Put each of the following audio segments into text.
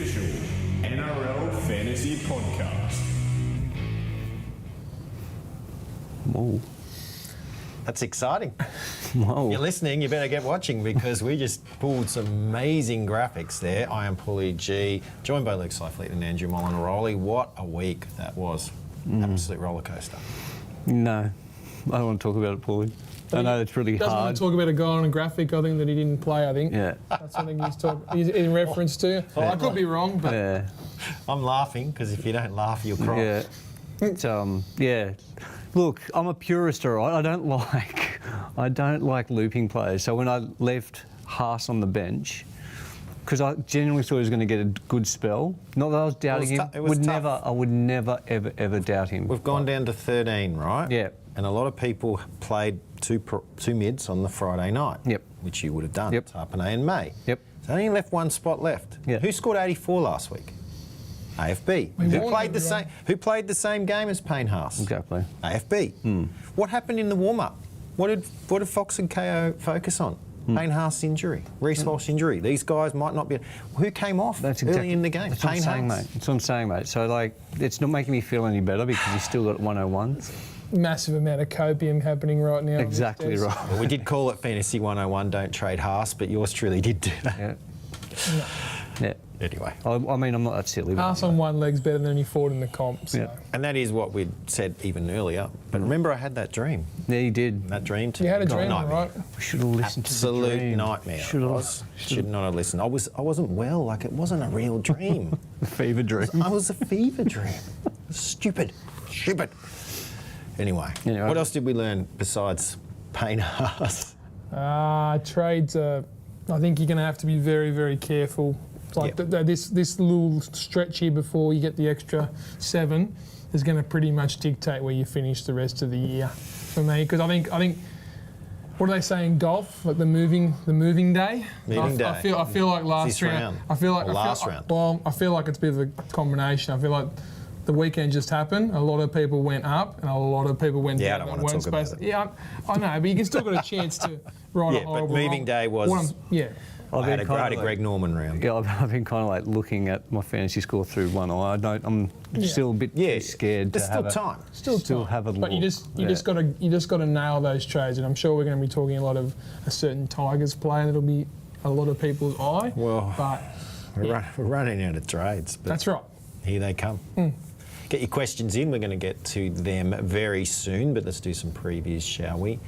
official NRL Fantasy Podcast. Whoa. That's exciting. Whoa. If you're listening, you better get watching because we just pulled some amazing graphics there. I am Paulie G, joined by Luke Seifleet and Andrew Molinaroli. What a week that was. Absolute roller coaster. No, I don't want to talk about it, Paulie. I know it's really doesn't hard. want to talk about a guy on a graphic, I think, that he didn't play, I think. Yeah. That's something he's in reference to. I could be wrong, but... Yeah. I'm laughing because if you don't laugh, you'll cry. Yeah. It's, yeah. Look, I'm a purist, all right? I don't like looping players. So when I left Haas on the bench, because I genuinely thought he was going to get a good spell. Not that I was doubting him. It was tough. I would never, ever doubt him. We've gone down to 13, right? Yeah. And a lot of people played two mids on the Friday night. Yep. Which you would have done. Yep. Tarpanay and May. Yep. So only left one spot left. Yeah. Who scored 84 last week? AFB. Who played the same game as Payne Haas? Exactly. AFB. What happened in the warm-up? What did Fox and KO focus on? Payne Haas injury, Reece Walsh injury. These guys might not be. Who came off early in the game? That's what I'm saying, mate. That's what I'm saying, mate. So, like, it's not making me feel any better because you still got 101. Massive amount of copium happening right now. Exactly right. Well, we did call it Fantasy 101, don't trade Haas, but yours truly did do that. Yeah. No. Yeah. Anyway. I mean, I'm not that silly. Haas on one leg's better than he fought in the comp. So. Yeah. And that is what we'd said even earlier. But remember, I had that dream. Yeah, you did. That dream to You had a dream, nightmare. right? We should have listened to the dream. Absolute nightmare. Should not have listened. I wasn't well. Like, it wasn't a real dream. A fever dream. I was a fever dream. Stupid. Anyway, what else did we learn besides Payne Haas? Trades, I think you're going to have to be very, very careful. Like this little stretch here before you get the extra 7 is going to pretty much dictate where you finish the rest of the year for me. Because I think, what do they say in golf? Like the moving day. I feel like last round. I feel like it's a bit of a combination. I feel like the weekend just happened. A lot of people went up, and a lot of people went down. I don't want to talk about it. Yeah, I know, but you can still got a chance to ride a horrible. But moving day was. I had a Greg Norman round. Yeah, I've been kind of like looking at my fantasy score through one eye. I'm still a bit too scared. There's still time. Still have a look. But you just got to nail those trades, and I'm sure we're going to be talking a lot of a certain Tigers player that'll be a lot of people's eye. Well, but we're running out of trades. But that's right. Here they come. Get your questions in. We're going to get to them very soon, but let's do some previews, shall we?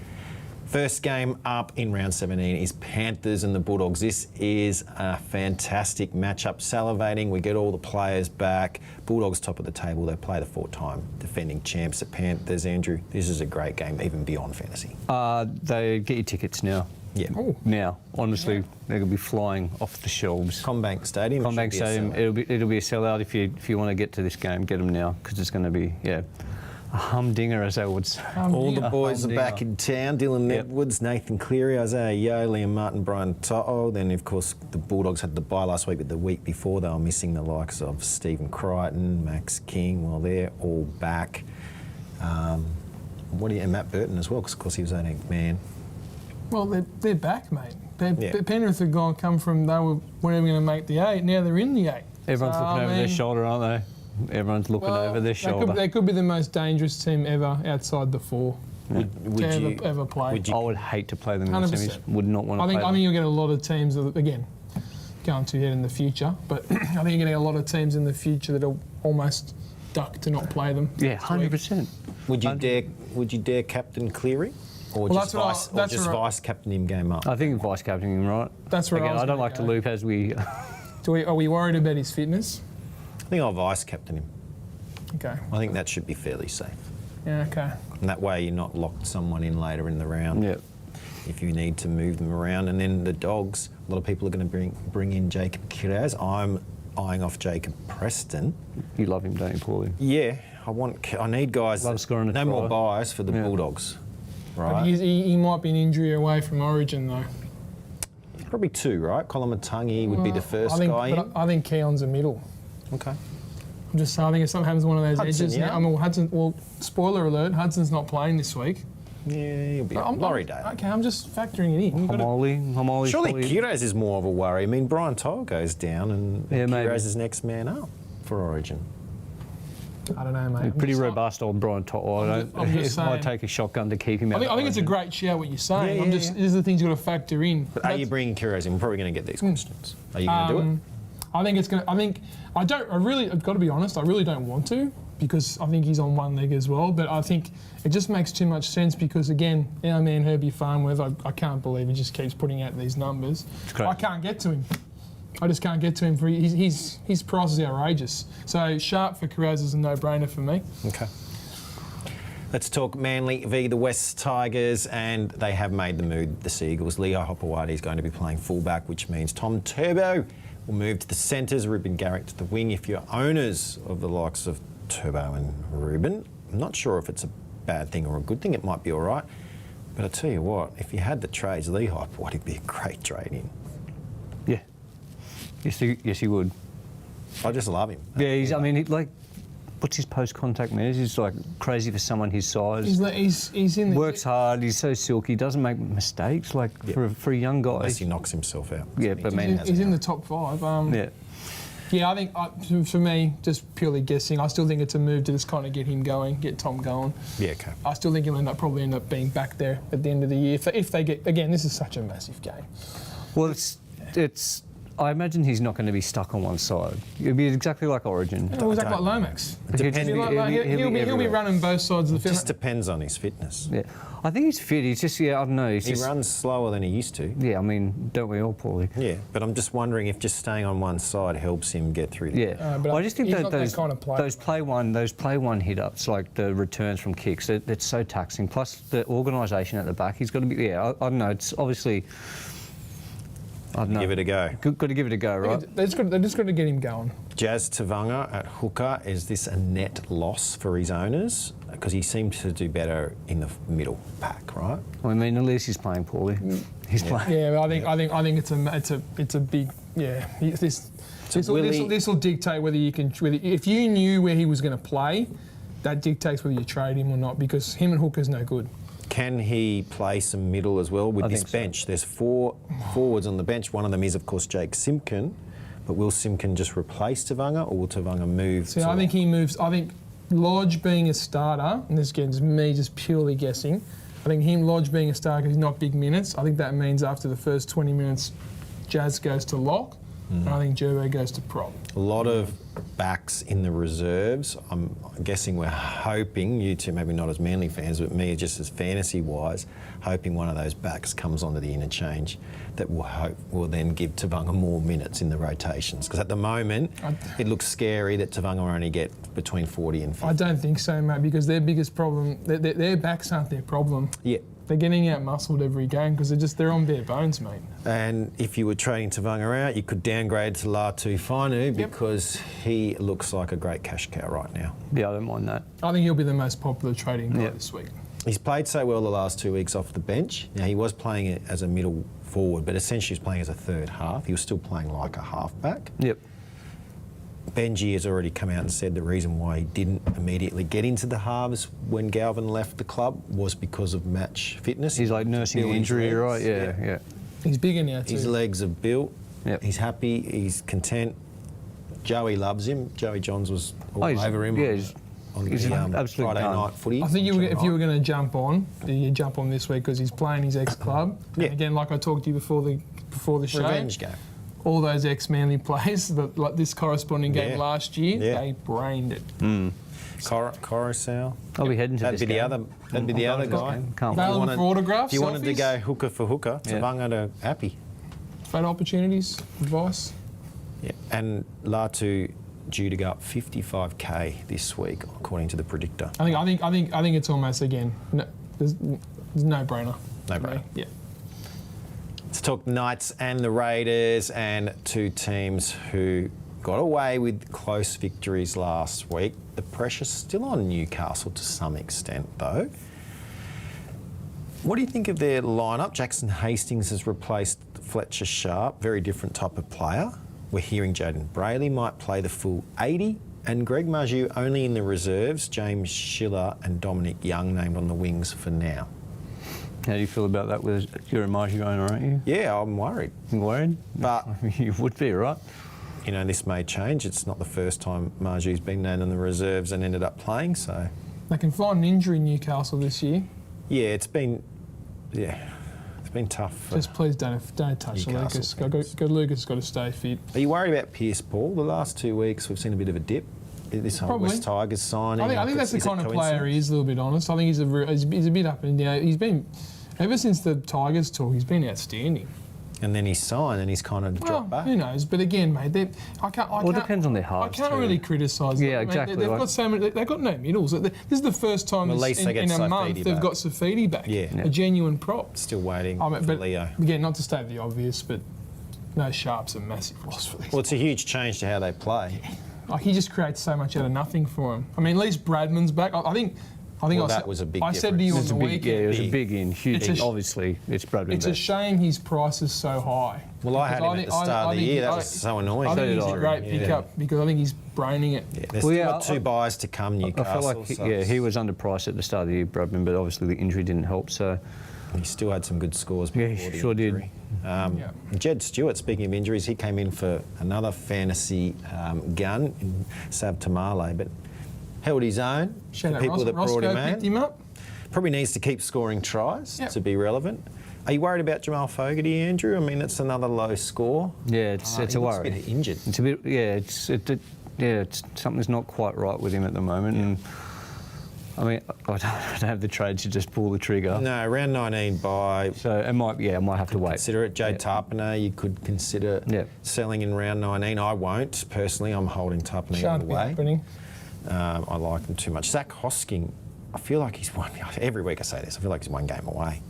First game up in round 17 is Panthers and the Bulldogs. This is a fantastic matchup, salivating. We get all the players back. Bulldogs top of the table. They play the 4-time defending champs at Panthers. Andrew, this is a great game, even beyond fantasy. They get your tickets now. Yeah. Ooh. Now, honestly, they're going to be flying off the shelves. Combank Stadium. Combank Stadium. It'll be a sellout if you want to get to this game. Get them now because it's going to be a humdinger, as they would say. All the boys are back in town. Dylan Edwards, Nathan Cleary, Isaiah Yeo, Liam Martin, Brian To'o. Then, of course, the Bulldogs had the bye last week, but the week before they were missing the likes of Stephen Crichton, Max King. Well, they're all back. And Matt Burton as well, because of course he was only man. Well, they're back, mate. Penrith had come from they weren't even going to make the 8. Now they're in the 8. Everyone's looking over their shoulder, aren't they? Everyone's looking over their shoulder. They could be the most dangerous team ever outside the 4. Would you ever play? I would hate to play them in the semis. Would not want to play them. I think you'll get a lot of teams that, again, going too ahead in the future, but I think you're going to get a lot of teams in the future that are almost duck to not play them. Yeah, 100%. Would you dare captain Cleary? Or just vice captain him game up? I think vice captain him, right? That's right. I don't like to loop as we. Are we worried about his fitness? I think I'll vice captain him. Okay. I think that should be fairly safe. Yeah. Okay. And that way you're not locked someone in later in the round. Yep. If you need to move them around, and then the Dogs, a lot of people are going to bring in Jacob Kiraz. I'm eyeing off Jacob Preston. You love him, don't you, Paulie? Yeah. I need guys. Love scoring a no try. more buys for the Bulldogs. Right. But he might be an injury away from Origin, though. Probably 2, right? Colin Matangi would be the first guy in. I think Keon's a middle. Okay. I'm just saying, if something happens to one of those Hudson, edges. yeah. Now, Hudson. Well, spoiler alert: Hudson's not playing this week. Yeah, he'll be Laurie Day. Okay, I'm just factoring it in. You've got to- Homoli's Surely probably- Kiraz is more of a worry. I mean, Brian Toll goes down and Yeah, maybe. Kiraz is next man up for Origin. I don't know, mate. I'm Pretty just- robust old Brian Toll. I'm just It might saying. take a shotgun to keep him out. I think it's a Origin. great shout what you're saying. Yeah, I'm just these are the things you've got to factor in. But are you bringing Kiraz in? We're probably going to get these questions. Are you going to do it? I think it's going to. I've got to be honest. I really don't want to because I think he's on one leg as well. But I think it just makes too much sense because again, our man Herbie Farnworth, I can't believe he just keeps putting out these numbers. great. I can't get to him. I just can't get to him. His price is outrageous. So Sharp for Kiraz is a no-brainer for me. Okay. Let's talk Manly v the West Tigers, and they have made the move, the Seagulls. Leo Hopewadi is going to be playing fullback, which means Tom Turbo will move to the centres, Ruben Garrick to the wing. If you're owners of the likes of Turbo and Ruben, I'm not sure if it's a bad thing or a good thing. It might be all right. But I tell you what, if you had the trades, Lee Hopewadi would be a great trade in. Yeah. Yes, he would. I just love him. Yeah, what's his post-contact measures? He's like crazy for someone his size. He's in the Works hard. He's so silky. Doesn't make mistakes. Like for a young guy. Unless he knocks himself out. Yeah, but man, He's in the top 5. yeah. Yeah, I think for me, just purely guessing, I still think it's a move to just kind of get him going, get Tom going. Yeah, okay. I still think he'll probably end up being back there at the end of the year if they get. Again, this is such a massive game. Well, it's. I imagine he's not going to be stuck on one side. It'll be exactly like Origin. It was like Lomax. Depends- He'll be everywhere. running both sides of the It field. just depends on his fitness. Yeah, I think he's fit. He's just I don't know. He's He just, runs slower than he used to. Yeah, I mean, don't we all, Paulie? Yeah, but I'm just wondering if just staying on one side helps him get through. Yeah, but I just think he's that not that those kind of player. those play one hit ups, like the returns from kicks, that's so taxing. Plus the organisation at the back, he's got to be. Yeah, I don't know. It's obviously. I don't know. Give it a go. Got to give it a go, right? They're just got to get him going. Jazz Tavanga at hooker, is this a net loss for his owners? Because he seems to do better in the middle pack, right? I mean, at least he's playing poorly. He's playing. Yeah, but I think it's a big This will dictate whether you can. If you knew where he was going to play, that dictates whether you trade him or not because him and hooker's no good. Can he play some middle as well with I this think so. bench? There's 4 forwards on the bench. One of them is, of course, Jake Simpkin. But will Simpkin just replace Tavanga or will Tavanga move? See, I think he moves. I think Lodge being a starter, and this again is me just purely guessing. I think Lodge being a starter because he's not big minutes. I think that means after the first 20 minutes, Jazz goes to lock, and I think Gerbo goes to prop. A lot of backs in the reserves. I'm guessing we're hoping, you two maybe not as Manly fans, but me just as fantasy-wise, hoping one of those backs comes onto the interchange that will then give Tavanga more minutes in the rotations. Because at the moment, it looks scary that Tavanga will only get between 40 and 50. I don't think so, mate, because their biggest problem, their backs aren't their problem. Yeah. They're getting out-muscled every game because they're on bare bones, mate. And if you were trading Tavanga out, you could downgrade to Latu Finu because he looks like a great cash cow right now. Yeah, I don't mind that. I think he'll be the most popular trading guy this week. He's played so well the last 2 weeks off the bench. Now, he was playing it as a middle forward, but essentially he was playing as a third half. He was still playing like a halfback. Yep. Benji has already come out and said the reason why he didn't immediately get into the halves when Galvin left the club was because of match fitness. He's like nursing an Built his injury, legs. right? Yeah. He's bigger now too. His legs are built. Yep. He's happy. He's content. Joey loves him. Joey Johns was all he's- over him yeah, on he's the an absolute Friday gun. night footy. I think if Friday you were night. going to jump on, you jump on this week because he's playing his ex-club. Yeah. And again, like I talked to you before the show, Revenge game. all those ex-Manly players, like this corresponding game Yeah. last year, Yeah. they brained it. Coruscant. I'll be heading to That'd this be the game. other. That'd be the I'll other go to this guy. game. Can't If you Available wanted- for autographs, If you wanted to selfies? go hooker for hooker, Yeah. Tavanga to happy. Trade opportunities, advice. Yeah. And Latu due to go up 55k this week, according to the predictor. I think it's almost again. No, there's no brainer. No for me. brainer. Yeah. Let's talk Knights and the Raiders, and two teams who got away with close victories last week. The pressure's still on Newcastle to some extent, though. What do you think of their lineup? Jackson Hastings has replaced Fletcher Sharp, very different type of player. We're hearing Jaden Brayley might play the full 80, and Greg Marju only in the reserves. James Schiller and Dominic Young named on the wings for now. How do you feel about that with your Margie going, aren't you? Yeah, I'm worried. You worried? But You would be, right? you know, this may change. It's not the first time Margie's been named in the reserves and ended up playing, so... They can find an injury in Newcastle this year. Yeah, it's been tough for... Just please don't touch Newcastle Lucas. Lucas has got to stay fit. Are you worried about Pierce Paul? The last 2 weeks we've seen a bit of a dip. This whole Probably. West Tigers signing. I think that's the Is it kind of player coincidence? he is, a little bit honest. I think he's a bit up and down. He's been, ever since the Tigers talk, he's been outstanding. And then he's signed and he's kind of dropped back. Who knows? But again, mate, it depends on their halves I can't too. really criticise them. Yeah, I mean, exactly. They've got so many. They've got no middles. This is the first time Well, at least they get in a Safidi month they've back. got Safidi back. Yeah. A genuine prop. Still waiting I mean, for but Leo. again, not to state the obvious, but no Sharp's a massive loss for these. Well, it's a huge change to how they play. Like, he just creates so much out of nothing for him. I mean, at least Bradman's back. I think Well, I that said, was a big I said to you on It's the a big, weekend. yeah, it was a Big. big in, huge. It's a- Obviously, it's Bradman. It's a shame his price is so high. Well, I had him at the start of the year. That was so annoying. I think So he's did a I. great Yeah. pickup because I think he's braining it. Yeah, they've Well, still yeah, got two buys to come, I Newcastle. felt like he was underpriced at the start of the year, Bradman, but obviously the injury didn't help. So He still had some good scores Yeah, before he the sure did. injury. Yeah. Jed Stewart, speaking of injuries, he came in for another fantasy gun in Sab Tamale, but held his own. Shout The out people that brought Roscoe him picked him in. up. Probably needs to keep scoring tries Yep. to be relevant. Are you worried about Jamal Fogarty, Andrew? I mean, it's another low score. yeah, it's He a looks worry. A bit injured. It's a bit, yeah, it's something's not quite right with him at the moment. And I mean, I don't have the trade to just pull the trigger. No, round 19 buy. So I might have to wait. Consider it. Jade Yeah. Tarpana, you could consider Yeah. selling in round 19. I won't, personally. I'm holding Tarpana all Shan't the be way. happening. I like him too much. Zach Hosking, I feel like he's one. Every week I say this. I feel like he's one game away.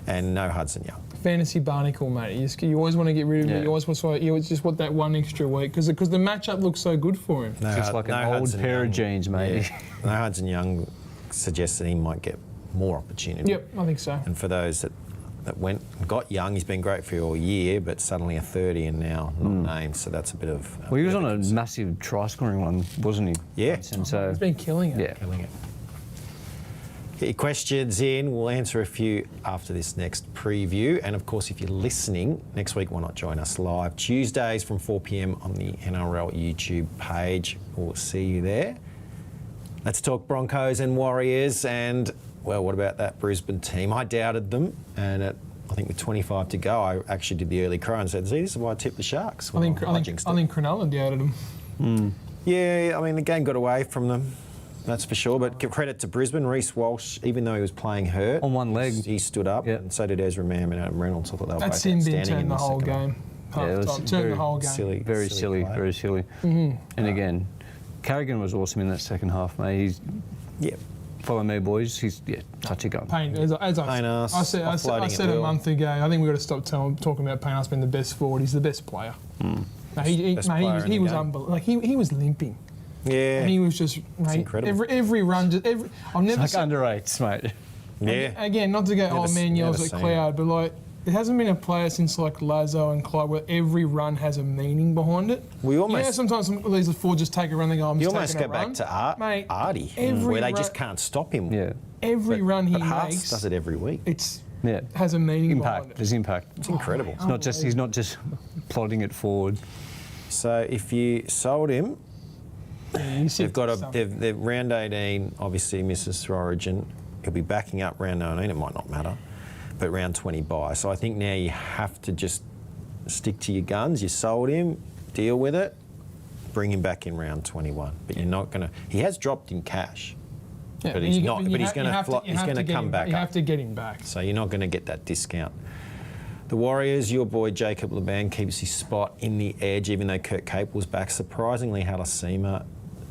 And no Hudson Young. Fantasy barnacle, mate. You always want to get rid of it. Yeah. You always just want that one extra week because the matchup looks so good for him. No, Just like an no old Hudson pair Young. of jeans, mate. Yeah. No Hudson Young suggests that he might get more opportunity. Yep, I think so. And for those that got Young, he's been great for you all year, but suddenly a 30 and now not named, so that's a bit of... Well, he was bit on of a concern. massive try scoring one, wasn't he? Yeah. And so He's been killing it. yeah. Killing it. Get your questions in. We'll answer a few after this next preview. And of course, if you're listening, next week, why not join us live? Tuesdays from 4 p.m. on the NRL YouTube page. We'll see you there. Let's talk Broncos and Warriors. And, well, what about that Brisbane team? I doubted them. And I think with 25 to go, I actually did the early crow and said, see, this is why I tipped the Sharks. I think jinxed it. Cronulla doubted him. Yeah, I mean, the game got away from them. That's for sure. But give credit to Brisbane. Reece Walsh, even though he was playing hurt. On one leg. He stood up. Yep. And so did Ezra Mam and Adam Reynolds. I thought they were That both sin bin outstanding in turned the whole second half. game. Yeah, it was Half-time, turned very the whole game. Silly, Very silly, play. very silly. And again, Carrigan was awesome in that second half, mate. He's Yeah. follow me, boys. He's touch a gun. Payne, as I Payne-Arse, said offloading at a will. month ago, I think we've got to stop talking about Payne-Arse being the best forward. He's the best player. No, Best player in he the was game. unbelievable. Like he was limping. Yeah. And he was just mate, incredible. every run. I've never Like seen, under eights, mate. yeah. again, not to go Never oh man yells never at seen cloud, but like there hasn't been a player since like Lazo and Clyde where every run has a meaning behind it. We almost- sometimes some of these forwards just take a run. They go, I'm You just almost taking go a back run. to Mate, Artie, every where they run- just can't stop him. Yeah, Every run he But Hearts makes, does it every week. it's yeah. has a meaning behind Impact. it. There's impact. It's incredible. It's not just. He's not just plodding it forward. So if you sold him, Yeah, you see they've got something. they've round 18, obviously misses through Origin. He'll be backing up round 19, it might not matter, but round 20 buy. So I think now you have to just stick to your guns. You sold him, deal with it, bring him back in round 21. But you're not going to... He has dropped in cash, Yeah, but he's you- not. you But he's ha- going you have to you have get him- back You up. have to get him back. So you're not going to get that discount. The Warriors, your boy Jacob Laban keeps his spot in the edge, even though Kurt Capel's back. Surprisingly, Halasima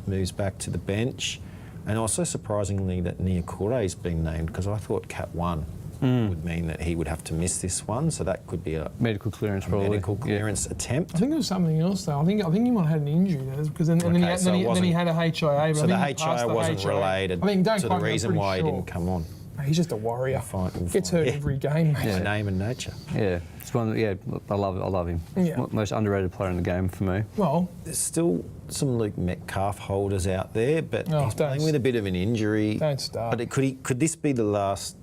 moves back to the bench. And also surprisingly that Niakure's been named, because I thought Cat 1 would mean that he would have to miss this one. So that could be a Medical clearance, probably. medical Yeah. clearance attempt. I think there was something else though. I think he might have had an injury there because then, and then, Okay, he, so then, it he, then he wasn't- had a HIA. But So I the think he passed HIA the wasn't HIA. related I think, don't to the quote me, I'm reason pretty why he sure. didn't come on. Mate, he's just a warrior. We'll Gets find- hurt yeah. every game, mate. By name and nature. Yeah, it's one. Yeah, I love him. Yeah. Most underrated player in the game for me. Well, There's still some Luke Metcalf holders out there, but Oh, he's don't playing with a bit of an injury. Don't start. But could this be the last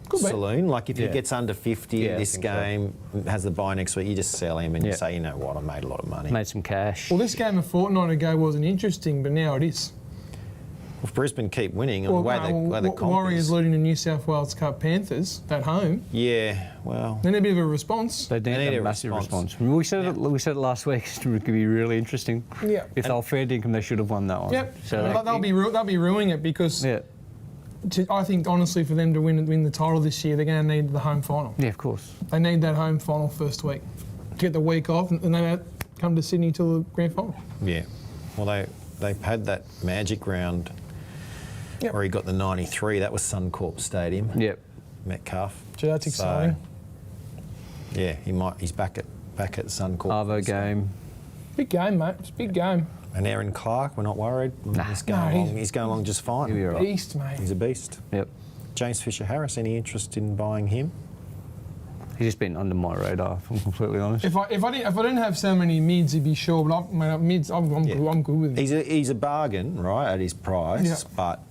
Could be. saloon. Like if he Yeah. gets under 50 Yeah, I this think so. game, has the bye next week, you just sell him and you Yeah. say, you know what, I made a lot of money. Made some cash. Well, this game a fortnight ago wasn't interesting, but now it is. If Brisbane keep winning, or the way the comp Warriors is. leading the New South Wales Cup Panthers at home. Yeah, well, Then a bit of a response. They need need a a massive response. response. We said it last week. It could be really interesting. Yeah. If they were fair dinkum, they should have won that one. Yep. So But they'll be ruining it because yeah, I think honestly for them to win the title this year, they're going to need the home final. yeah, of course. They need that home final first week. Get the week off and then they come to Sydney till the grand final. yeah. Well, they've had that magic round Yep. where he got the 93. That was Suncorp Stadium. Yep. Metcalf. So that's exciting. Yeah, he's back at Suncorp. Arvo game. Big game, mate. It's a big game. And Aaron Clark, we're not worried. He's going No, along. He's going along just fine. He'll be all right. Beast, mate. He's a beast. Yep. James Fisher-Harris, any interest in buying him? He's just been under my radar, if I'm completely honest. If I didn't have so many mids, he'd be sure. But mids, I'm good with him. He's a bargain, right, at his price, Yeah. but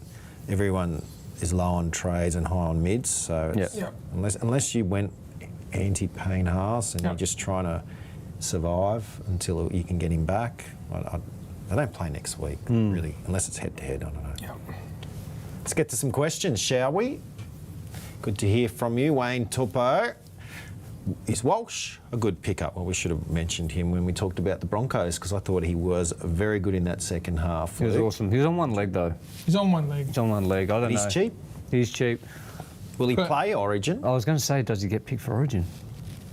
everyone is low on trades and high on mids, so it's, Yeah. unless you went anti-Payne Haas and Yeah. you're just trying to survive until you can get him back, I don't play next week, really, unless it's head-to-head, I don't know. Yeah. Let's get to some questions, shall we? Good to hear from you, Wayne Tupou. Is Walsh a good pickup? Well, we should have mentioned him when we talked about the Broncos because I thought he was very good in that second half. He was awesome. He was on one leg, though. He's on one leg. He's on one leg. I don't know. He's cheap. He's cheap. Will he But- play Origin? I was going to say, does he get picked for Origin?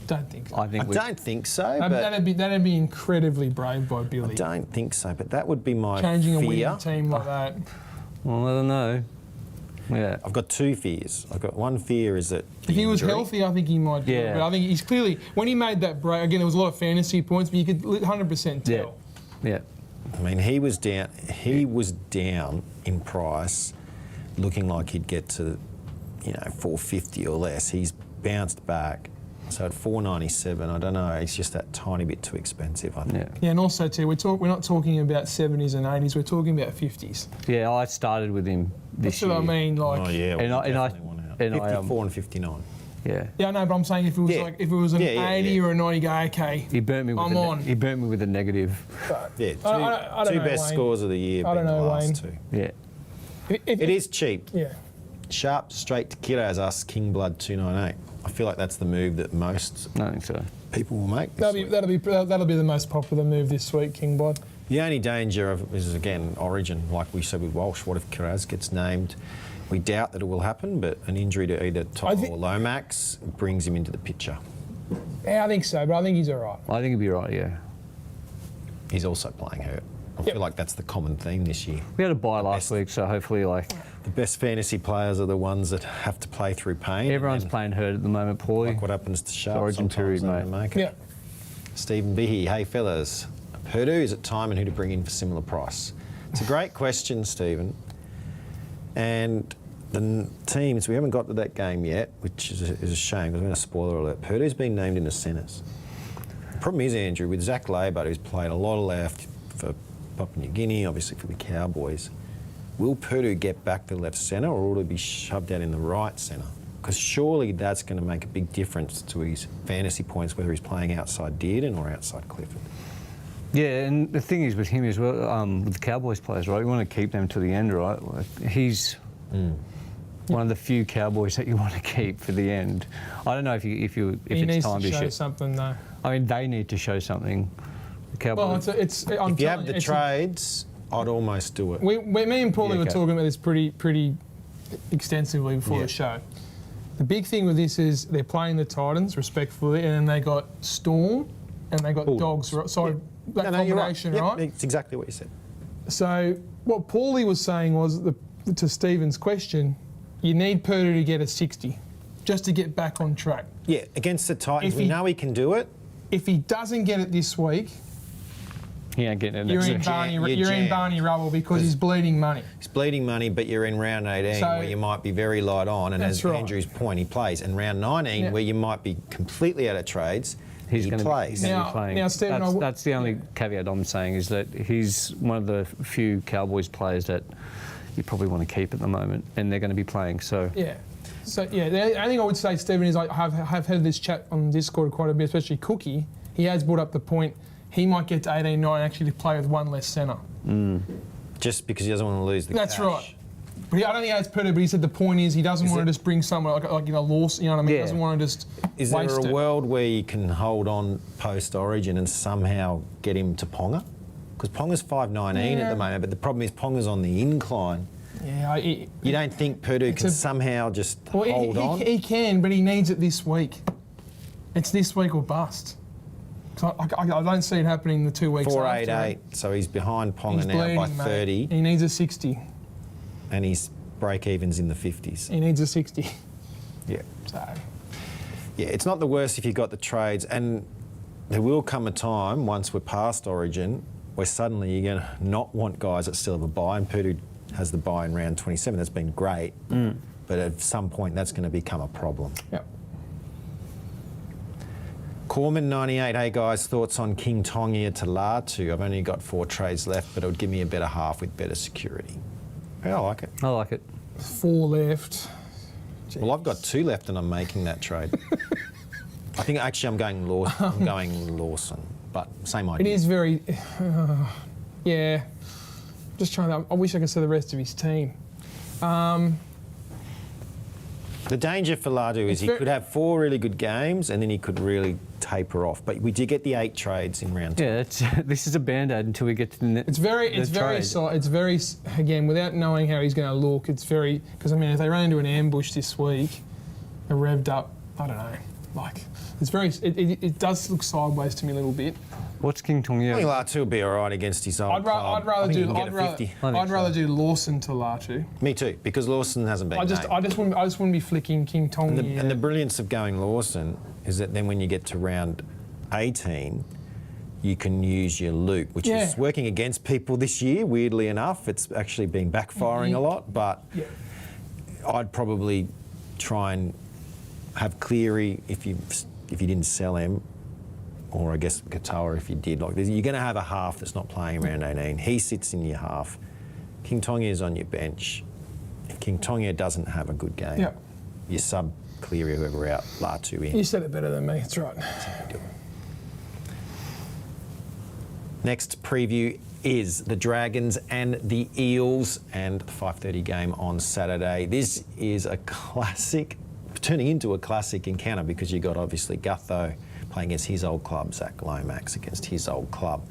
Don't think so. I think I don't think so, but That'd be incredibly brave by Billy. I don't think so. But that would be my Changing a fear. winning team like that. Well, I don't know. Yeah. I've got two fears. I've got one fear is that If he was injury. healthy, I think he might do it. Yeah. But I think he's clearly, when he made that break, again, there was a lot of fantasy points, but you could 100% Yeah. tell. Yeah. I mean, he was down. He was down in price, looking like he'd get to, 450 or less. He's bounced back. So at 497, I don't know. It's just that tiny bit too expensive. I think. Yeah. Yeah, and also too, we're not talking about 70s and 80s. We're talking about 50s. Yeah, I started with him this That's year. what I mean. Like, Oh yeah. And I- definitely want out. and I, 54 and 59. Yeah. yeah, I know, but I'm saying if it was Yeah. like if it was an Yeah, 80 yeah. or a 90, go okay. He burnt me with I'm on. He burnt me with a negative. Yeah. I don't two know, best Wayne. scores of the year. I don't being the know, last Wayne. two. Yeah. It is cheap. Yeah. Sharp, straight to Kiddos, us King Blood 298. I feel like that's the move that most I don't think so. people will make. This week. That'll be the most popular move this week, King Blood. The only danger of is again Origin, like we said with Walsh. What if Kiraz gets named? We doubt that it will happen, but an injury to either Top or Lomax brings him into the picture. Yeah, I think so, but I think he's all right. I think he'd be right, yeah. He's also playing hurt. I feel like that's the common theme this year. We had a bye last week, so hopefully, The best fantasy players are the ones that have to play through pain. everyone's and playing hurt at the moment, Paulie. like what happens to Sharp Origin sometimes period, they don't mate. make it. Yeah. Stephen Behe, hey fellas, Purdue is it time and who to bring in for similar price? It's a great question, Stephen. And the teams, we haven't got to that game yet, which is a shame because I'm going to spoiler alert. Purdue's been named in the centres. The problem is, Andrew, with Zach Labour, who's played a lot of left for Papua New Guinea, obviously for the Cowboys, will Purdue get back to left centre or will it be shoved out in the right centre? Because surely that's going to make a big difference to his fantasy points, whether he's playing outside Dearden or outside Clifford. Yeah, and the thing is with him as well, with the Cowboys players, right? You want to keep them to the end, right? Like, he's one of the few Cowboys that you want to keep for the end. I don't know if He it's needs time to to show shift. something, though. I mean, they need to show something. The Cowboys. Well, it's. I'm If you have telling the it's trades, I'd almost do it. me and Paulie Yeah, were okay. talking about this pretty extensively before Yeah. the show. The big thing with this is they're playing the Titans respectfully, and then they got Storm and they got Bulldogs. Dogs. Sorry, that No, you're right. combination, Yep, right? it's exactly what you said. So what Paulie was saying was, to Stephen's question, you need Purdue to get a 60 just to get back on track. Yeah, against the Titans, If we he- know he can do it. If he doesn't get it this week, he ain't getting it you're next in week. Barney. You're You're in jammed. Barney rubble because he's bleeding money. He's bleeding money, but you're in round 18 So- where you might be very light on, and That's as right. Andrew's point, he plays. And round 19 Yeah. where you might be completely out of trades, he Gonna plays. Be, he's gonna Now- be playing. now, Stephen, that's the only caveat I'm saying is that he's one of the few Cowboys players that you probably want to keep at the moment, and they're going to be playing. So Yeah. So, yeah, the only thing I would say, Stephen, is I have had this chat on Discord quite a bit, especially Cookie. He has brought up the point he might get to 18-9 actually to play with one less centre. Just because he doesn't want to lose the That's cash. right. But I don't think that's put it, but he said the point is he doesn't want to just bring someone like Lawson, you know what I mean? Yeah. He doesn't want to just Is waste there a it. world where you can hold on post-Origin and somehow get him to Ponga? Because Ponga's 5'19" at the moment, but the problem is Ponga's on the incline. Yeah, You don't think Purdue can somehow just hold on? He can, but he needs it this week. It's this week or bust. So I don't see it happening in the 2 weeks after. 4.88, so he's behind Ponga He's now by bleeding, mate. 30, He needs a 60. and his break-even's in the 50s. He needs a 60. Yeah. So, Yeah, it's not the worst if you've got the trades, and there will come a time, once we're past Origin, where suddenly you're going to not want guys that still have a bye, and Purdue has the bye in round 27. That's been great, but at some point that's going to become a problem. yep. Corman 98, hey guys, thoughts on King Tongia to Latu? I've only got 4 trades left, but it would give me a better half with better security. Yeah, I like it. I like it. 4 left. Well, I've got 2 left and I'm making that trade. I think actually I'm going Lawson, but same It idea. is very... yeah. Just trying to... I wish I could see the rest of his team. The danger for Ladu is he could have 4 really good games and then he could really taper off. But we did get the 8 trades in round 2. Yeah, this is a band-aid until we get to the net. It's very, again, without knowing how he's going to look, it's very, because I mean, if they run into an ambush this week, a revved up, I don't know, like, it's very, it does look sideways to me a little bit. What's King I Tongia? think Latu will be all right against his old club. I'd rather I think do, he can get a 50. I'd rather do Lawson to Latu. Me too, because Lawson hasn't been named. I just wouldn't be flicking King Tong. And the brilliance of going Lawson is that then when you get to round 18, you can use your loop, which is working against people this year, weirdly enough. It's actually been backfiring a lot, but I'd probably try and have Cleary if you didn't sell him, or I guess Katoa if you did. Like, you're going to have a half that's not playing around 18. He sits in your half. King Tongia is on your bench. If King Tongia doesn't have a good game, you sub Cleary, whoever out, Latu in. You said it better than me, that's right. Next preview is the Dragons and the Eels, and the 5:30 game on Saturday. This is a classic, turning into a classic encounter, because you got obviously Gutho playing against his old club, Zach Lomax against his old club.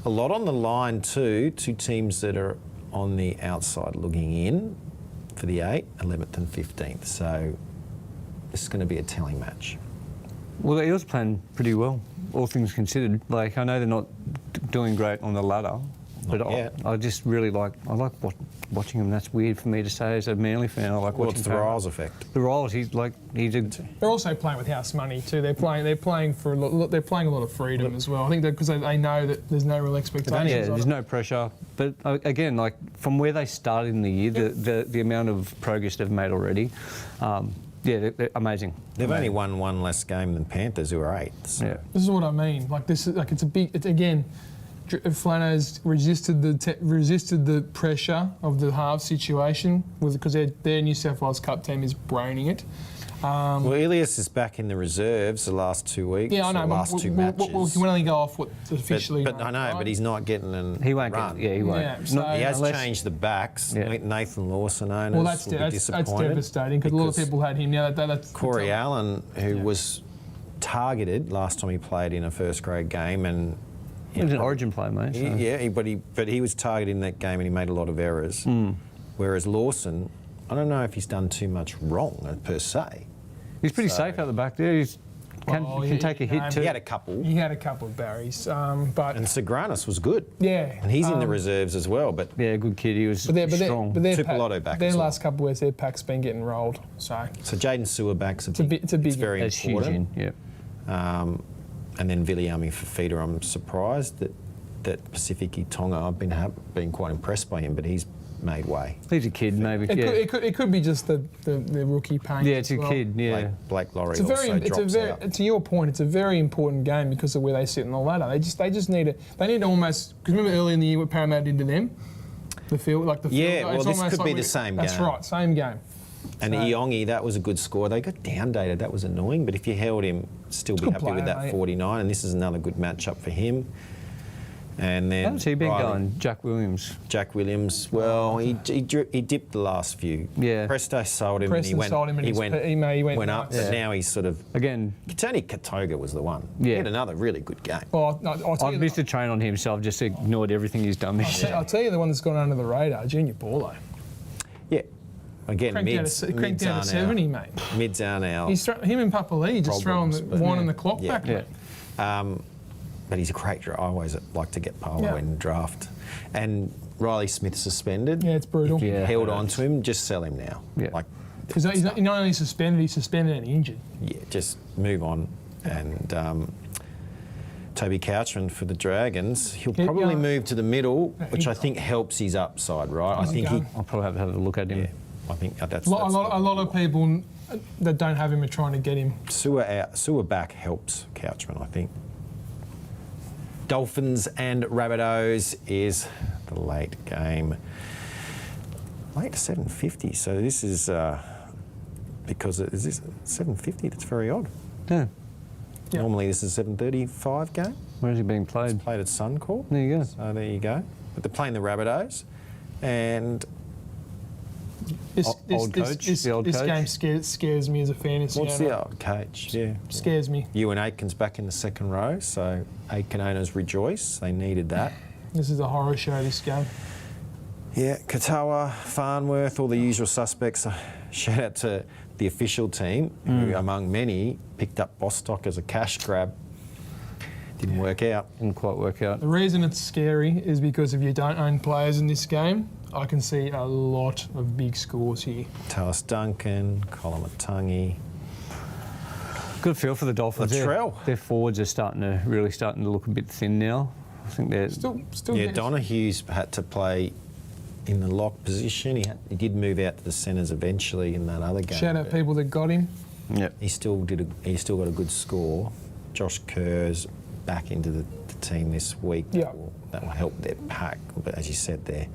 A lot on the line too, 2 teams that are on the outside looking in for the 8th, 11th and 15th. So this is going to be a telling match. Well, the Eels playing pretty well, all things considered. Like, I know they're not doing great on the ladder, but I just really like watching him. That's weird for me to say as a Manly fan. I like watching. It's the Riles effect. The Riles, They're also playing with house money too. They're playing for a lot. They're playing a lot of freedom as well. I think that because they know that there's no real expectations. Yeah, on there's it. no pressure. But again, like from where they started in the year, the amount of progress they've made already, they're amazing. They've only won 1 less game than Panthers, who are 8th. So. Yeah. This is what I mean. Like this is like it's again. Flano's resisted the pressure of the half situation because their New South Wales Cup team is braining it. Well, Ilias is back in the reserves the last 2 weeks. Yeah, I know. The last 2 matches. We can only go off what officially. But I know, but he's not getting an He won't run. he won't. Yeah, so He has changed the backs. Yeah. Nathan Lawson owners Well, that's will be disappointed. devastating because a lot of people had him. Yeah, that's Corey Allen, who was targeted last time he played in a first grade game, and He was an Origin player, mate. So. but he was targeted in that game and he made a lot of errors. Whereas Lawson, I don't know if he's done too much wrong per se. He's pretty safe out the back there. He can take a hit too. He had a couple. He had a couple of barries, but And Sagranis was good. yeah, And he's in the reserves as well. But Yeah, good kid. He was strong. Tupolotto back Their as well. last couple of weeks, their pack's been getting rolled. So Jaden Sewer back's it's a big. very That's huge. important. Yeah. And then Viliami Fafita, I'm surprised that Pacific Tonga, I've been quite impressed by him, but he's made way. He's a kid, maybe. It could be just the rookie pain. Yeah, it's as a well. kid. Yeah. Blake Laurie It's drops out. to your point, it's a very important game because of where they sit in the ladder. They just need to. They need to almost because remember early in the year what Paramount did to them, the field. Yeah, well, this could be the same That's game. right, same game. And So- Iongi, that was a good score. They got down-dated. That was annoying. But if you held him, still be Good happy with player, that mate. 49. And this is another good matchup for him. And then How's he been Riley- going? Jack Williams. Jack Williams. Well, he dipped the last few. Yeah. Presto sold him. Preston and he went, sold him and he he went up. nuts. But now he's sort of. Again, Tony Katoga was the one. He Yeah. had another really good game. Well, no, I'll tell I've you, missed a train on him, so I've just ignored everything he's done this year. I'll tell you the one that's gone under the radar, Junior Paulie. Yeah. Again, Cranked mids out are to 70, mate. Mids are now. Him and Papa Lee just Problems, throwing but- the winding the clock Yeah. back, Yeah. mate. But he's a great draft. I always like to get Paulo Yeah. in draft. And Riley Smith suspended. Yeah, it's brutal. If you Yeah. held on to him, just sell him now. Yeah. Like, Because he's not only suspended, he's suspended and injured. yeah, just move on. And Toby Couchman for the Dragons, he'll Yeah, probably yeah. move to the middle, Yeah, which he- I think helps his upside, right? I He's think going. I'll probably have a look at him. yeah, I think that's A lot of people that don't have him are trying to get him. Sewer back helps Couchman, I think. Dolphins and Rabbitohs is the late game. Late 7:50, so this is because is this 7:50? That's very odd. Yeah. Yeah. Normally this is 7:35 game. Where is he being played? Played at Suncorp. There you go. So there you go. But they're playing the Rabbitohs, and This, Old coach, the old this coach. game scares me as a fantasy what's owner. the old coach? Yeah. Scares me. Ewan Aitken's back in the second row, so Aitken owners rejoice. They needed that. This is a horror show, this game. Yeah, Katoa, Farnworth, all the usual suspects. Shout out to the official team, who, among many, picked up Bostock as a cash grab. Didn't work out. Didn't quite work out. The reason it's scary is because if you don't own players in this game, I can see a lot of big scores here. Talis Duncan, Colin. Good feel for the Dolphins. Latrell. Their forwards are starting to look a bit thin now. I think they're Still Yeah, gets- Donohue's had to play in the lock position. He did move out to the centres eventually in that other game. Shout out but people that got him. Yep. He still got a good score. Josh Kerr's back into the team this week. Yeah. That will help their pack. But as you said, they're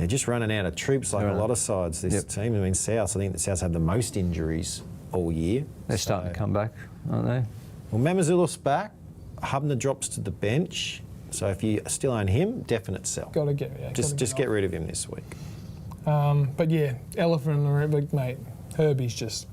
just running out of troops like a lot of sides. This Yep. team. I mean, South. I think the Souths have the most injuries all year. They're starting to come back, aren't they? Well, Mamazulu's back. Hubner drops to the bench. So if you still own him, definite sell. Got to get Just get rid of him this week. But yeah, elephant in the room, but mate, Herbie's just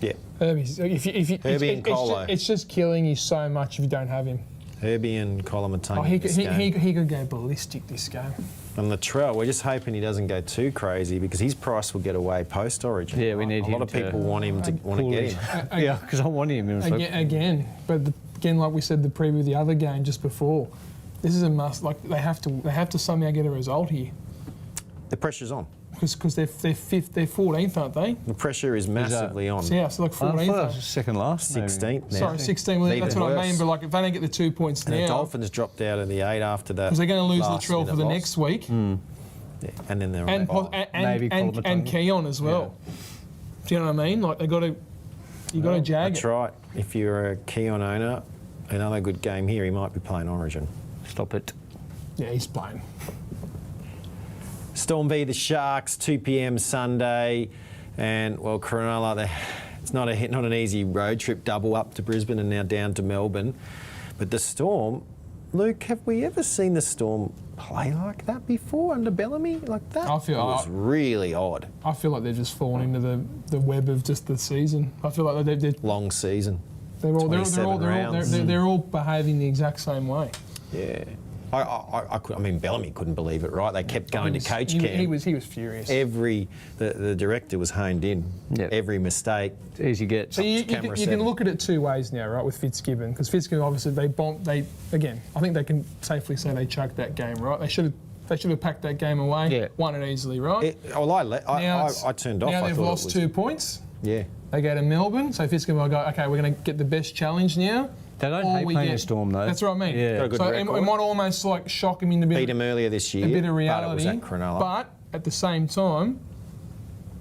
Yeah. Herbie's. Herbie and Colo. It's just killing you so much if you don't have him. Herbie and Colomatunga Oh, he could go ballistic this game. And Latrell, we're just hoping he doesn't go too crazy because his price will get away post-Origin. Yeah, we need a him lot of to people want to get him. Yeah, because I want him. Again, but again, like we said, the preview of the other game just before, this is a must. Like they have to somehow get a result here The pressure's on. because they're 14th, aren't they? The pressure is massively on. So yeah, so like 14th. Second last. maybe. 16th now. Sorry, 16. Well, Even that's what I worse. mean. But like, if they don't get the 2 points And the now, Dolphins dropped out of the 8 after that. because they're going to lose last Latrell for the minute next loss. week, Yeah. And then they're and on. Maybe and Colomatunga. Keon as well. Do you know what I mean? Like you got to jag That's it. right. If you're a Keon owner, another good game here, he might be playing Origin. Stop it. Yeah, he's playing. Storm v the Sharks, 2 p.m. Sunday, and well, Cronulla, it's not an easy road trip. Double up to Brisbane and now down to Melbourne. But the Storm, Luke, have we ever seen the Storm play like that before under Bellamy? Like that I feel- was really odd. I feel like they're just falling into the web of just the season. I feel like Long season. they're all rounds. they're all behaving the exact same way. Yeah. I mean, Bellamy couldn't believe it, right? They kept going to coach camp. He was furious. The director was honed in. Yep. Every mistake. It's easy get. So you Camera can seven. look at it two ways now, right? With Fitzgibbon, because Fitzgibbon obviously again, I think they can safely say they chucked that game, right? They should have packed that game away, Yeah. won it easily, right? I turned off. Now I they've thought it lost was, 2 points. Yeah. They go to Melbourne, so Fitzgibbon will go, okay, we're going to get the best challenge now. They don't or hate we playing get- the Storm, though. That's what I mean. Yeah. Got a good So record. it might almost like shock him into Beat him earlier this year. a bit of But it reality. was at Cronulla. But at the same time,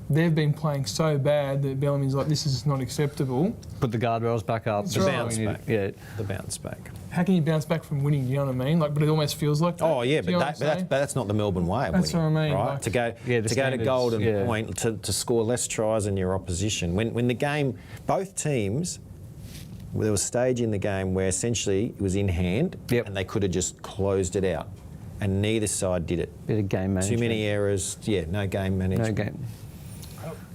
they've been playing so bad that Bellamy's like, this is not acceptable. Put the guardrails back up. That's right. Bounce back. Yeah. The bounce back. How can you bounce back from winning? You know what I mean? Like, but it almost feels like that. Oh yeah, Do you know but what I'm saying? that's not the Melbourne way of That's winning, what I mean, right? like- to go the to standards, golden point to score less tries than your opposition. When the game, both teams, there was a stage in the game where essentially it was in hand, Yep. and they could have just closed it out, and neither side did it. Bit of game management. Too many errors. Yeah, no game management. No game.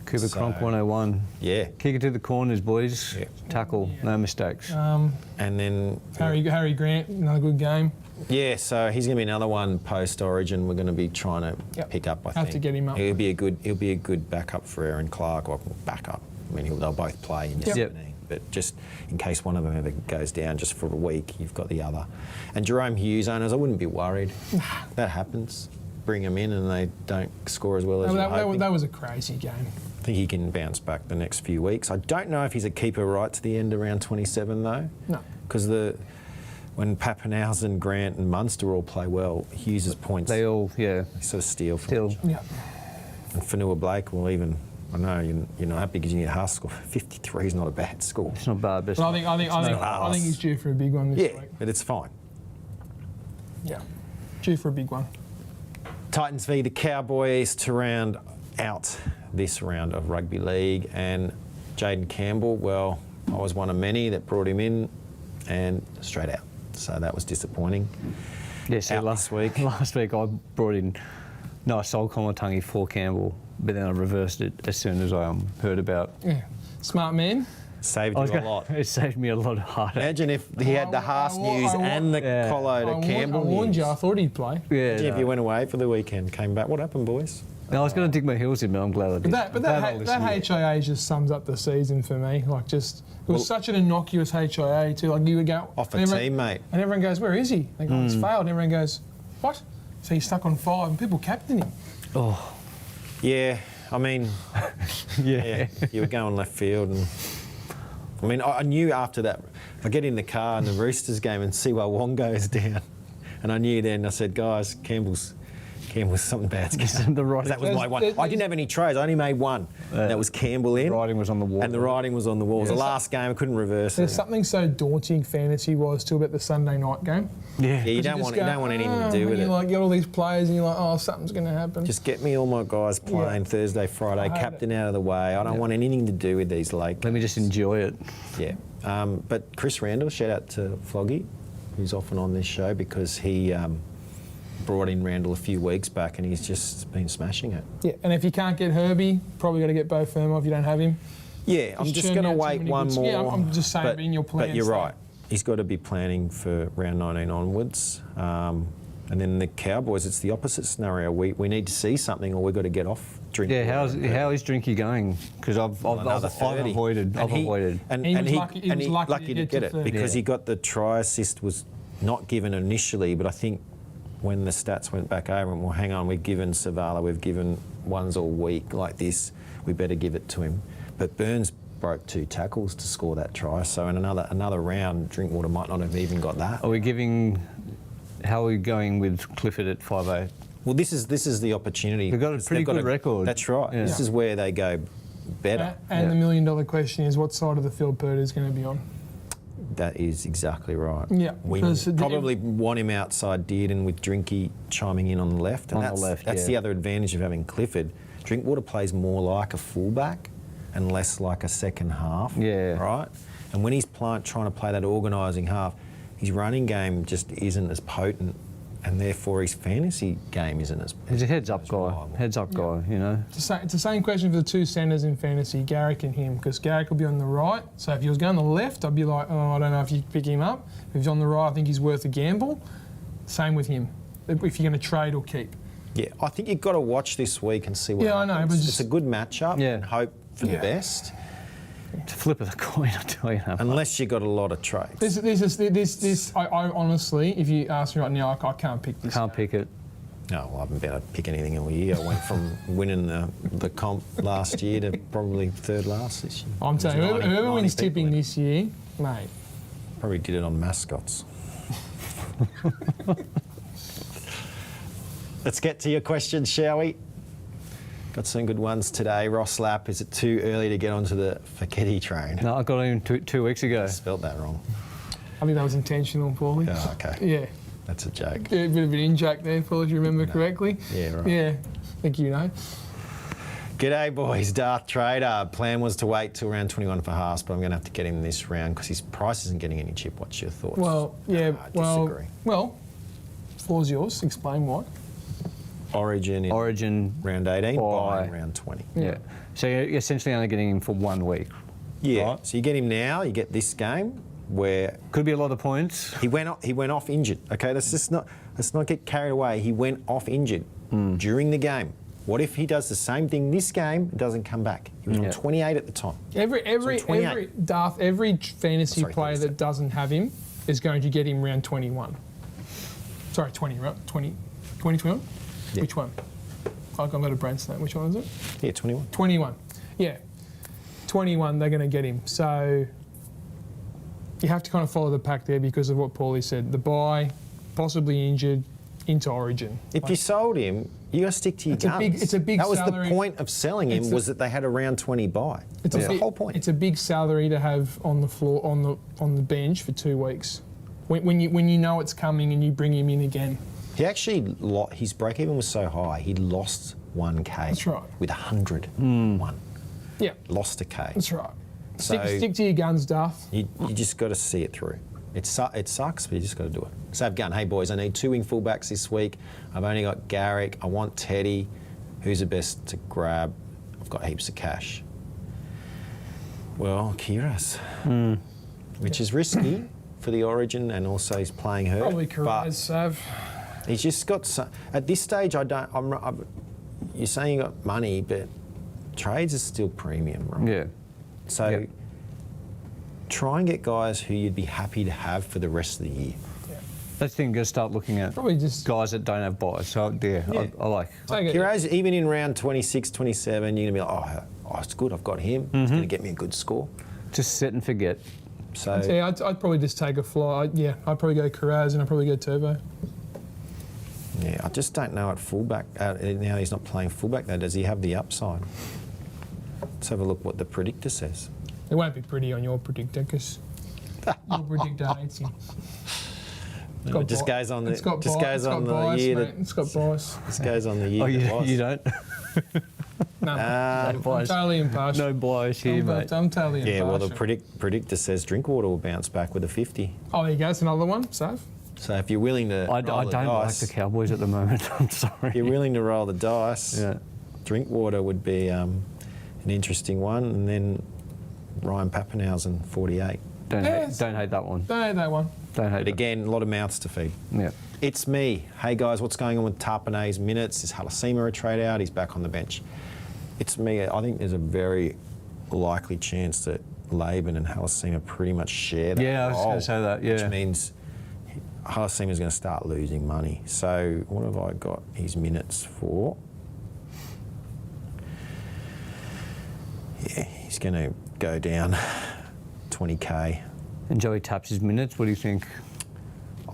Cooper So- Cronk 101. Yeah, Kick it to the corners, boys. Yeah. Tackle, no mistakes. and then Harry Grant, another good game. yeah, so he's going to be another one post Origin. We're going to be trying to Yep. pick up. I Have think to get him up. He'll be a good backup for Aaron Clark, or backup. I mean, they'll both play in your Yep. 17, but just in case one of them ever goes down, just for a week, you've got the other. And Jerome Hughes owners, I wouldn't be worried. That happens. Bring them in, and they don't score as well as you're hoping. That was a crazy game. I think he can bounce back the next few weeks. I don't know if he's a keeper right to the end around 27 though. No. Because when Pappenhausen, Grant and Munster all play well, Hughes' points They all, yeah. sort of steal from Still. each other. Yeah. And Fanua Blake will even, I know you're not happy because you need a half score. 53 is not a bad score. It's not bad, but But I think he's due for a big one this Yeah, week. but it's fine. Yeah. Due for a big one. Titans v the Cowboys to round out this round of rugby league, and Jaden Campbell, well, I was one of many that brought him in and straight out. So that was disappointing. yeah, see, out this week. Last week I brought in, no, I sold Comatangi for Campbell, but then I reversed it as soon as I heard about. Yeah. Smart man. Saved I you was a gonna- lot. It saved me a lot of heartache. Imagine if he had the Haas news and the Yeah. Collo to Campbell I warned news. you. I thought he'd play. Yeah, Imagine if no. you went away for the weekend, came back. What happened, boys? No, I was going to dig my heels in, but I'm glad I did. But Glad I that listened. HIA just sums up the season for me. Like, just it was Well- such an innocuous HIA too. Like, you would go Off a and everyone- teammate. and everyone goes, "Where is he?" They go, "It's failed." And everyone goes, "What?" So he's stuck on 5, and people captain him. Oh, Yeah, I mean, yeah. yeah, you were going left field, and I mean, I knew after that, I get in the car in the Roosters game and see why Wong goes down, and I knew then. I said, guys, Campbell's something bad's going on. The writing- That was my one. I didn't have any trades. I only made one. that was Campbell in. The writing was on the wall. And the writing was on the wall. It was the last game. I couldn't reverse There's it. something so daunting fantasy-wise too about the Sunday night game. Yeah. Yeah, you 'Cause don't just want go, anything to "Oh," do with and it. you like get all these players, and you're like, "Oh, something's going to happen." Just get me all my guys playing Thursday, Friday, hate captain out of the way. I don't want anything to do with these late. Let me just enjoy it. Yeah. But Chris Randall, shout out to Floggy, who's often on this show, because he brought in Randall a few weeks back and he's just been smashing it. Yeah, and if you can't get Herbie, probably got to get Bo Firmo if you don't have him. Yeah, I'm just churn going to out so wait many one good- more. Yeah, I'm just saying, but in your But plans, you're though. right. He's got to be planning for round 19 onwards. And then the Cowboys, it's the opposite scenario. We need to see something, or we've got to get off drinking. Yeah, how is Drinky going? Because I've Another 30. avoided. I've avoided. And He was he lucky- he was lucky to to get get to it 30. because Yeah. he got the try assist was not given initially, but I think when the stats went back over and well, hang on, we've given Savala, we've given ones all week like this, we better give it to him. But Burns broke 2 tackles to score that try, so in another round, Drinkwater might not have even got that. Are we giving? How are we going with Clifford at 5'8"? Well, this is the opportunity. They've got a because pretty they've good record. That's right. Yeah. This is where they go better. And Yeah. the million-dollar question is, what side of the field Purdy is going to be on? That is exactly right. Yeah, We because the- probably want him outside Dearden with Drinky chiming in on the left. And On the that's, left, that's yeah. the other advantage of having Clifford. Drinkwater plays more like a fullback and less like a second half. Yeah. Right? And when he's trying to play that organising half, his running game just isn't as potent, and therefore his fantasy game isn't as He's a heads-up guy. reliable. Heads-up guy, you know. It's the same question for the 2 centres in fantasy, Garrick and him, because Garrick will be on the right. So if he was going on the left, I'd be like, oh, I don't know if you pick him up. If he's on the right, I think he's worth a gamble. Same with him, if you're going to trade or keep. Yeah, I think you've got to watch this week and see what Yeah, I happens. know, but It's just- a good matchup Yeah. and hope for the Yeah. best, It's a flip of the coin, I tell you. unless you've got a lot of trades. I honestly, if you ask me right now, I can't pick this. Can't pick it. No, well, I haven't been able to pick anything all year. I went from winning the comp last year to probably third last this year. I'm telling you, There's 90 whoever wins 90 people tipping in. this year, mate. Probably did it on mascots. Let's get to your questions, shall we? Got some good ones today. Ross Lapp, is it too early to get onto the Fekete train? No, I got him two weeks ago. Spelled that wrong. I think that was intentional, Paulie. Oh, okay. Yeah. That's a joke. Yeah, a bit of an in-jack there, Paul, if you remember correctly. Yeah, right. Yeah, I think you know. G'day, boys. Darth Trader. Plan was to wait till round 21 for Haas, but I'm going to have to get him this round because his price isn't getting any chip. What's your thoughts? Well, yeah, I disagree. well, floor's yours. Explain why. Origin in round 18, buy in round 20. Yeah. So you're essentially only getting him for 1 week. Yeah. Right. So you get him now, you get this game where Could be a lot of points. he went off injured. Okay, let's not get carried away. He went off injured during the game. What if he does the same thing this game and doesn't come back? He was on 28 at the time. Every fantasy Sorry, player 37. that doesn't have him is going to get him round 21. Sorry, 20, right? 21? Yeah. Which one? I've got a brain snap. Which one is it? Yeah, 21. 21. Yeah. 21, they're going to get him. So you have to kind of follow the pack there because of what Paulie said. The buy, possibly injured, into Origin. If you sold him, you got to stick to your guns. It's a big That was salary. the point of selling him, was that they had a round 20 buy. That was the whole point. It's a big salary to have on the floor, on the bench for 2 weeks. When you know it's coming and you bring him in again. He actually, his break-even was so high, he lost 1K. That's right. With 100. One. Yeah, Lost a K. that's right. So- Stick to your guns, Darth. You just got to see it through. It sucks, but you just got to do it. So I've gone, hey boys, I need 2 wing fullbacks this week. I've only got Garrick. I want Teddy. Who's the best to grab? I've got heaps of cash. Well, Kiras, which is risky for the Origin, and also he's playing her. Probably but Carraz, Sav. he's just got at this stage. You're saying you got money, but trades is still premium, right? Yeah. So Yep. try and get guys who you'd be happy to have for the rest of the year. That's the thing, go start looking at Probably just guys that don't have buys. So, yeah. I like. take it. Kiraz, even in round 26, 27, you're going to be like, oh, it's good, I've got him. He's going to get me a good score. Just set and forget. So, Yeah, I'd probably just take a fly. I'd probably go Carraz and I'd probably go Turbo. yeah, I just don't know at fullback. Now he's not playing fullback, though. Does he have the upside? Let's have a look what the predictor says. It won't be pretty on your predictor because your predictor hates him. It just goes on the It's got just bias, goes on the bias, year mate. that It's got bias. just goes on the year. Oh, that was. you don't? No, I'm bias. totally impartial. No bias here, mate. I'm totally impartial. Yeah, well, the predictor says Drinkwater will bounce back with a 50. Oh, there you go. It's another one, Sav. So if you're willing to I roll don't the like dice, the Cowboys at the moment. I'm sorry. if you're willing to roll the dice, Yeah. Drinkwater would be an interesting one, and then Ryan Pappenhausen, 48. Don't Yes. hate that one. Don't hate that one. Don't hate But it. again, a lot of mouths to feed. Yeah. It's me. Hey guys, what's going on with Tarpanay's minutes? Is Halasima a trade out? He's back on the bench. It's me. I think there's a very likely chance that Laban and Halasima pretty much share that Yeah, I was role, gonna say that, yeah. Which means Halasima's going to start losing money. So what have I got his minutes for? Yeah, he's going to go down 20k. And Joey taps his minutes. What do you think?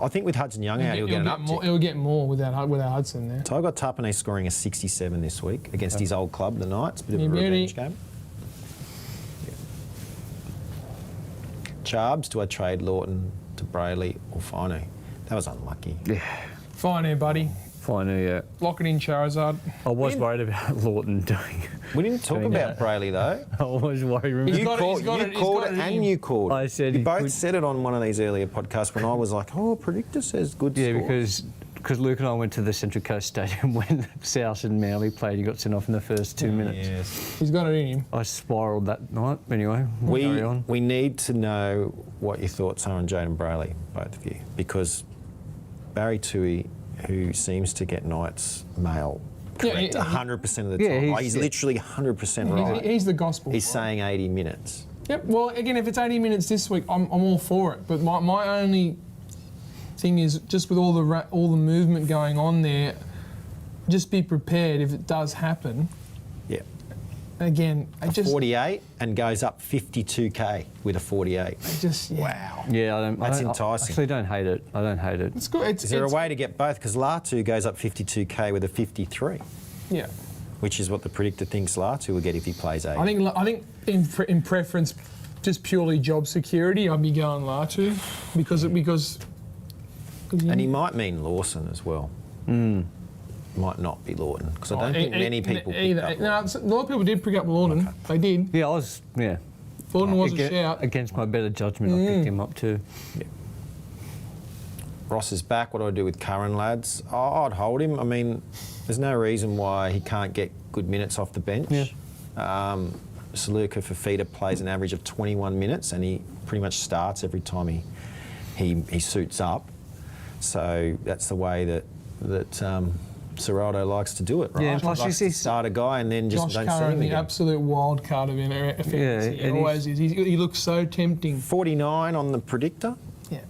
I think with Hudson Young out, he'll get an uptick. It'll get more without Hudson there. So I got Tarpanay scoring a 67 this week against his old club, the Knights. Bit of a Yeah, beauty. revenge game. Yeah. Charbs, do I trade Lawton to Brayley or Fino? That was unlucky. Yeah. Fine here, buddy. Fine, yeah. Lock it in, Charizard. I was worried about Lawton doing. We didn't talk Doing about that. Brayley though. I was worried. Remember? He's You got it, called, he's got you it, he's called got it it and in. you called. I said you he both could- said it on one of these earlier podcasts when I was like, oh, predictor says good Yeah, score. because Luke and I went to the Central Coast Stadium when South and Manly played. He got sent off in the first 2 minutes. Yes. He's got it in him. I spiralled that night. Anyway, we'll carry on. We need to know what your thoughts are on Jaden Brayley, both of you, because Barry Tui, who seems to get Knights mail correct Yeah, 100% of the Yeah, time. he's- He's literally 100% right. He's the gospel. He's saying 80 minutes. Yep. Well, again, if it's 80 minutes this week, I'm all for it. But my only thing is just with all the movement going on there, just be prepared if it does happen. Yeah. Again, I just 48 and goes up 52k with a 48. yeah. Wow. Yeah, That's I enticing. actually don't hate it. I don't hate it. It's good. Is there a way to get both? Because Latu goes up 52k with a 53. Yeah. which is what the predictor thinks Latu will get if he plays 80. I think in preference, just purely job security, I'd be going Latu because and he might mean Lawson as well. Might not be Lawton because I don't think many people picked up Lawton. No, a lot of people did pick up Lawton. Okay. They did. Yeah, Lawton was a shout. Against my better judgment, I picked him up too. Yeah. Ross is back. What do I do with Curran, lads? I'd hold him. I mean, there's no reason why he can't get good minutes off the bench. Yeah. Saluka Fafita plays an average of 21 minutes and he pretty much starts every time he suits up. So that's the way that Serrato likes to do it, right? Yeah, and plus likes you to see start a guy and then just Josh don't see Curran, him the again. absolute wild card of NRL Fantasy. Yeah, He always is. He looks so tempting. 49 on the predictor. Yeah.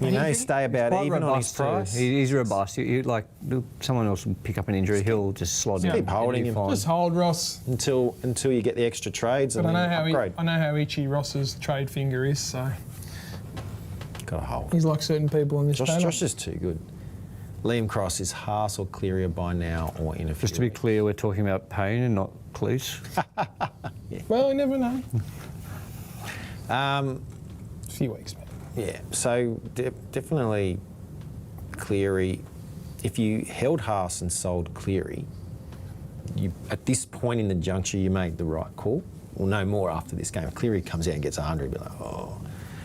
You know, stay about quite even on his robust too. price. He's robust. Someone else will pick up an injury, he'll just slot in. keep holding him. Fine. Just hold Ross. until you get the extra trades But and I then know upgrade. I know how itchy Ross's trade finger is, so Got to hold. he's like certain people on this panel. Josh is too good. Liam Cross is Haas or Cleary by now or in a few Just to be weeks. clear, we're talking about Payne and not Cleese. Well, you never know. Um, A few weeks, mate. yeah, so definitely Cleary. If you held Haas and sold Cleary, you at this point in the juncture you made the right call. We'll know more after this game. If Cleary comes out and gets 100, be like, oh.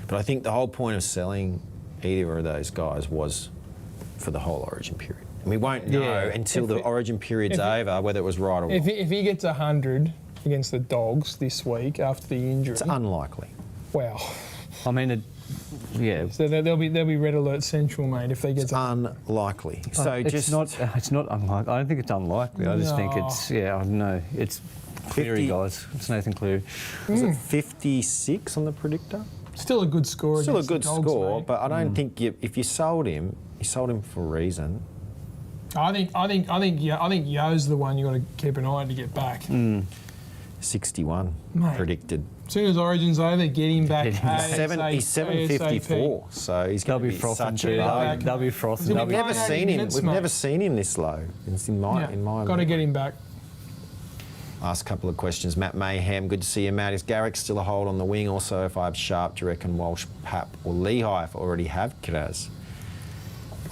But I think the whole point of selling either of those guys was for the whole Origin period. And we won't know until the Origin period's over whether it was right or wrong. If he gets 100 against the Dogs this week after the injury, It's unlikely. wow. I mean, So there'll be red alert central, mate, if they get It's unlikely. So it's not unlikely. I don't think it's unlikely. I just think it's, I don't know. It's Cleary, 50 guys. It's Nathan Cleary. Was it 56 on the predictor? still a good score. Still a against the good Dogs, score, mate. but I don't think if you sold him, you sold him for a reason. I think Yo's the one you got to keep an eye on to get back. 61 Mate. predicted. As soon as Origin's over, get him back. Get him back. He's 754, so he's They'll going to be be frothing such too. a low. They'll be frothing. He'll We've be never 90 seen him. minutes, We've mate. never seen him this low. It's in my Got to get him back. Last couple of questions. Matt Mayhem, good to see you, Matt. Is Garrick still a hold on the wing? Also, if I have Sharp, do you reckon Walsh, Pap or Lehigh if I already have Kiraz?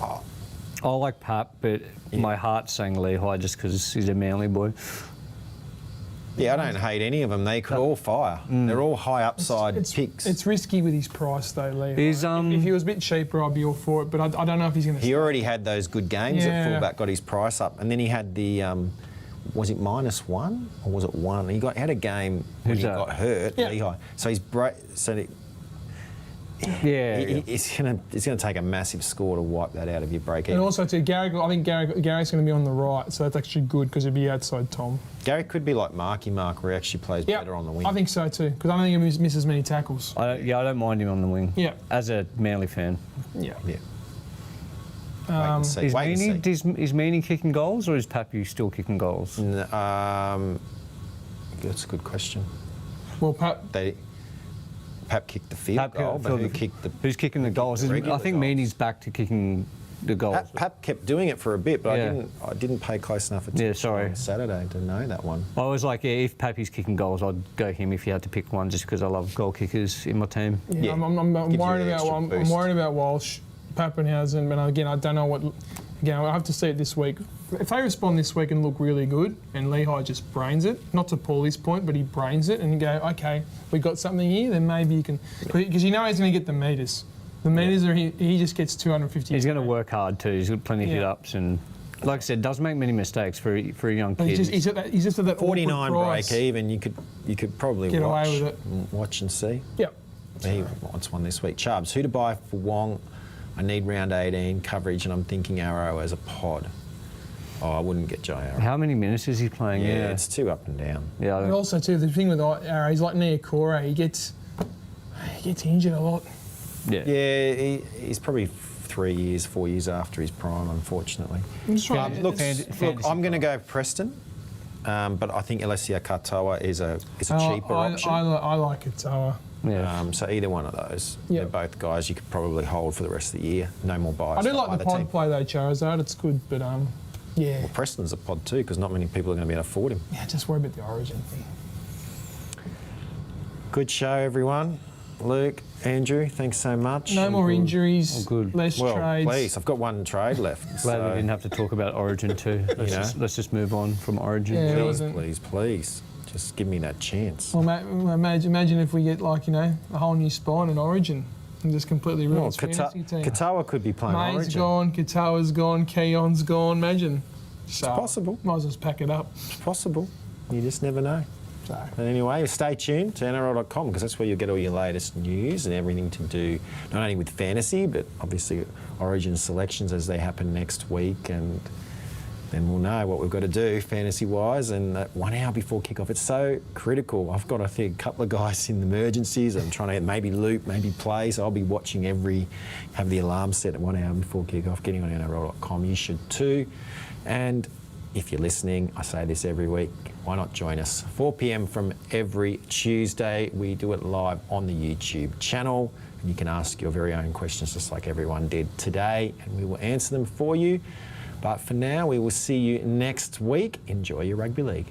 I like Pap, but my heart's saying Lehigh just because he's a Manly boy. Yeah, I don't hate any of them. They could all fire. They're all high upside picks. It's risky with his price though, Lee. He's, if he was a bit cheaper, I'd be all for it. But I don't know if he's going to. He already had those good games Yeah. at fullback, got his price up, and then he had the. Was it -1 or was it 1? He had a game when Who's he that? got hurt, Yeah. Lehigh. So he's it's going to take a massive score to wipe that out of your break And even. also too, Garrick's going to be on the right, so that's actually good because he'll be outside Tom. Gary could be like Marky Mark, where he actually plays Yeah, better on the wing. I think so too because I don't think he'll miss as many tackles. I don't mind him on the wing. Yeah. As a Manly fan. Yeah. Yeah. Wait and see. Is Wait and see. Meaney kicking goals or is Papu still kicking goals? That's a good question. Well, Pat. Pap kicked the field goal, but who kicked the... Who's kicking the goals? I regular think goals? Meaney's back to kicking the goals. Pap kept doing it for a bit, but Yeah. I didn't pay close enough attention sorry. on Saturday to know that one. I was like, if Pappy's kicking goals, I'd go him if you had to pick one, just because I love goal kickers in my team. Yeah. I'm Gives you worried the about. extra I'm boost. worried about Walsh, Pappenhausen, but again, I don't know what. Again, I'll have to see it this week. If they respond this week and look really good, and Lehigh just brains it, not to Paulie's point, but he brains it, and you go, okay, we got something here, then maybe you can, because you know he's going to get the meters. The meters are he just gets 250. He's going to work hard too. He's got plenty of hit ups and, like I said, doesn't make many mistakes for a young But kid. he's just at that 49 awkward price. break even, you could probably Get watch, away with it. watch and see. Yep. He wants one this week. Chubbs, who to buy for Wong? I need round 18 coverage, and I'm thinking Arrow as a pod. Oh, I wouldn't get Jai Arrow. How many minutes is he playing? Yeah, it's too up and down. Yeah, I And don't- also too, the thing with Arrow, he's like Niokora. He gets injured a lot. Yeah, he's probably 3 years, 4 years after his prime, unfortunately. I'm just trying. Look, Fantasy I'm going to go Preston, but I think Alessia Katoa is a cheaper option. I like it. yeah. So either one of those, Yeah. they're both guys you could probably hold for the rest of the year. No more buys. I do for like the either pod team. play though, Charizard. It's good, but Yeah. Well, Preston's a pod too, because not many people are going to be able to afford him. Yeah, just worry about the Origin thing. Good show, everyone. Luke, Andrew, thanks so much. No more injuries, All good. less Well, trades. please, I've got one trade left. Glad we so didn't have to talk about Origin too. Let's just move on from Origin. Yeah. please, wasn't- please, just give me that chance. Well, imagine if we get like, a whole new spine in Origin and just completely ruin Well, its fantasy team. Katawa could be playing May's Origin. gone, Katawa's gone, Keon's gone. Imagine. So, possible. Might as well just pack it up. It's possible. You just never know. So. But anyway, stay tuned to NRL.com because that's where you'll get all your latest news and everything to do, not only with fantasy, but obviously Origin selections as they happen next week. And then we'll know what we've got to do fantasy-wise. And 1 hour before kickoff, it's so critical. I've got, I think, a couple of guys in emergencies. I'm trying to maybe loop, maybe play. So I'll be watching have the alarm set at 1 hour before kickoff, getting on NRL.com. You should too. And if you're listening, I say this every week, why not join us? 4 p.m. from every Tuesday. We do it live on the YouTube channel. And you can ask your very own questions just like everyone did today, and we will answer them for you. But for now, we will see you next week. Enjoy your rugby league.